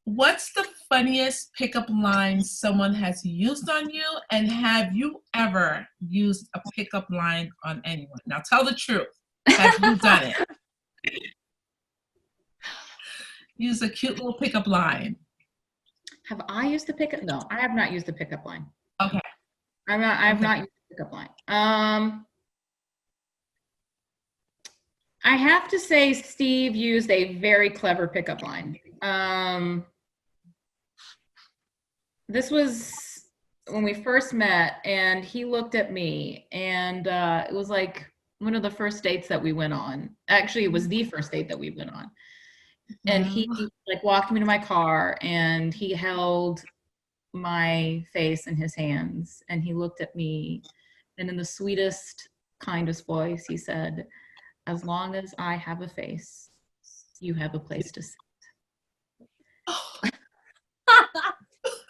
What's the funniest pickup line someone has used on you? And have you ever used a pickup line on anyone? Now tell the truth. Have you done it? Use a cute little pickup line. Have I used the pickup? No, I have not used the pickup line. Okay. I've not used the pickup line. I have to say Steve used a very clever pickup line. This was when we first met, and he looked at me, and it was like one of the first dates that we went on. Actually, it was the first date that we went on. And he like walked me to my car, and he held my face in his hands, and he looked at me, and in the sweetest, kindest voice, he said, "As long as I have a face, you have a place to sit."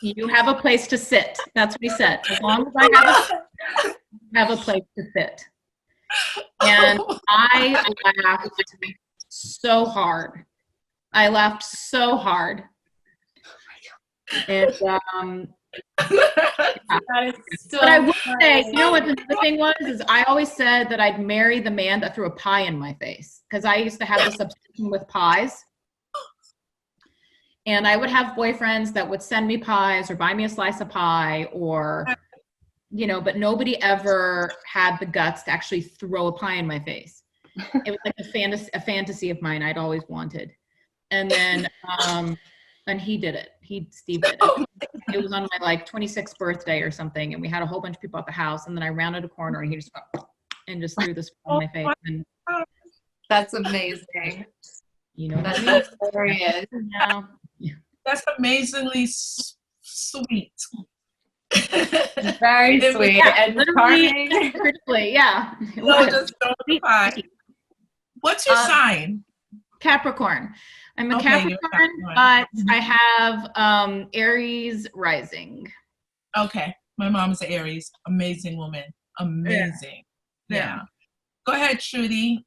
You have a place to sit. That's what he said. As long as I have a place to sit. And I laughed so hard. I laughed so hard. And yeah. That is so but I would funny. say, you know what the thing was, is I always said that I'd marry the man that threw a pie in my face, because I used to have this obsession with pies. And I would have boyfriends that would send me pies or buy me a slice of pie, or, you know, but nobody ever had the guts to actually throw a pie in my face. It was like a fantasy of mine I'd always wanted. And then, and he did it. Steve did it. It was on my like 26th birthday or something, and we had a whole bunch of people at the house, and then I rounded a corner, and he just went, and just threw this in my face. And That's amazing. you know, That's hilarious. yeah. That's amazingly sweet. Very sweet and charming. Yeah. No, just don't pie. What's your sign? Capricorn. I'm a Okay, Capricorn, but I have Aries rising. Okay. My mom's an Aries. Amazing woman. Amazing. Yeah. Go ahead, Shruti.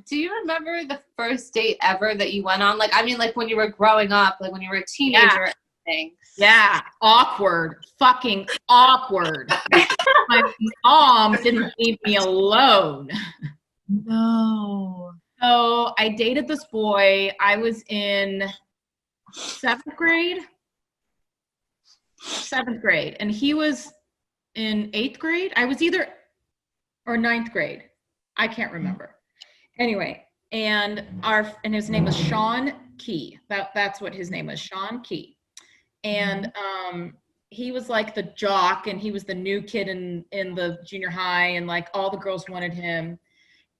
Do you remember the first date ever that you went on? Like, I mean, like when you were growing up, like when you were a teenager or anything. Yeah. Awkward. Fucking awkward. My mom didn't leave me alone. No. So I dated this boy. I was in 7th grade, and he was in 8th grade. I was either or 9th grade. I can't remember. Anyway, and his name was Sean Key. That's what his name was, Sean Key. And he was like the jock, and he was the new kid in the junior high, and like all the girls wanted him.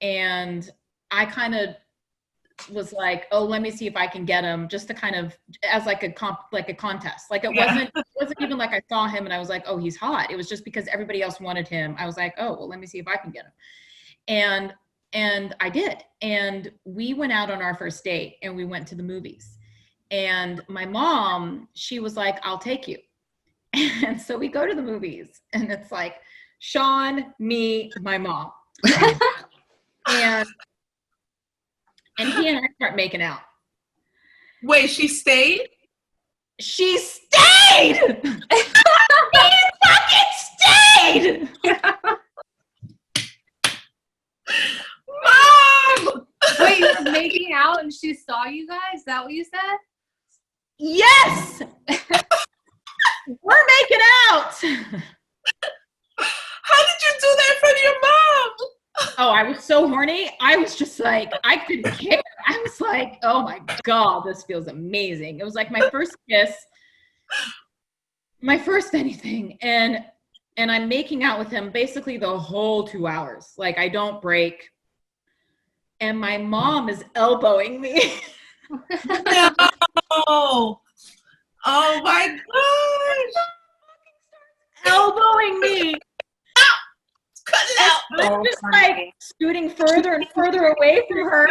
And I kind of was like, oh, let me see if I can get him, just to kind of as like a contest. Like it wasn't even like I saw him and I was like, oh, he's hot. It was just because everybody else wanted him. I was like, oh, well, let me see if I can get him. And I did. And we went out on our first date, and we went to the movies. And my mom, she was like, I'll take you. And so we go to the movies, and it's like Sean, me, my mom. And he and I start making out. Wait, she stayed? She stayed! She fucking stayed! Mom! Wait, you were making out and she saw you guys? Is that what you said? Yes! We're making out! How did you do that in front of your mom? Oh, I was so horny. I was just like, I couldn't care. I was like, oh my God, this feels amazing. It was like my first kiss, my first anything. And I'm making out with him basically the whole 2 hours. Like I don't break. And my mom is elbowing me. No. Oh my gosh. Elbowing me. Cut it out. I was just like scooting further and further away from her.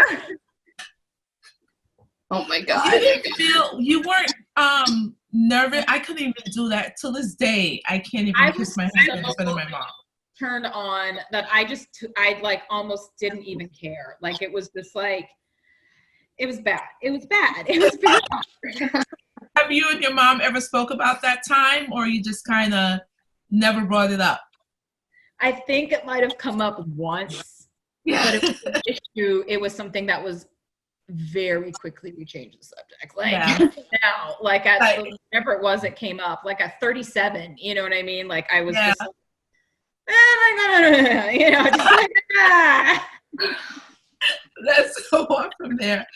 Oh my God. You didn't feel, you weren't nervous? I couldn't even do that till this day. I can't even kiss my husband in front of my mom. Turned on that I like almost didn't even care. Like it was just like, it was bad. It was bad. It was bad. Have you and your mom ever spoke about that time, or you just kind of never brought it up? I think it might have come up once, Yeah. but it was an issue. It was something that was very quickly we changed the subject. Like now, like at whatever it was, it came up. Like at 37, you know what I mean? Like I was just like, you know, just like, Let's go on from there.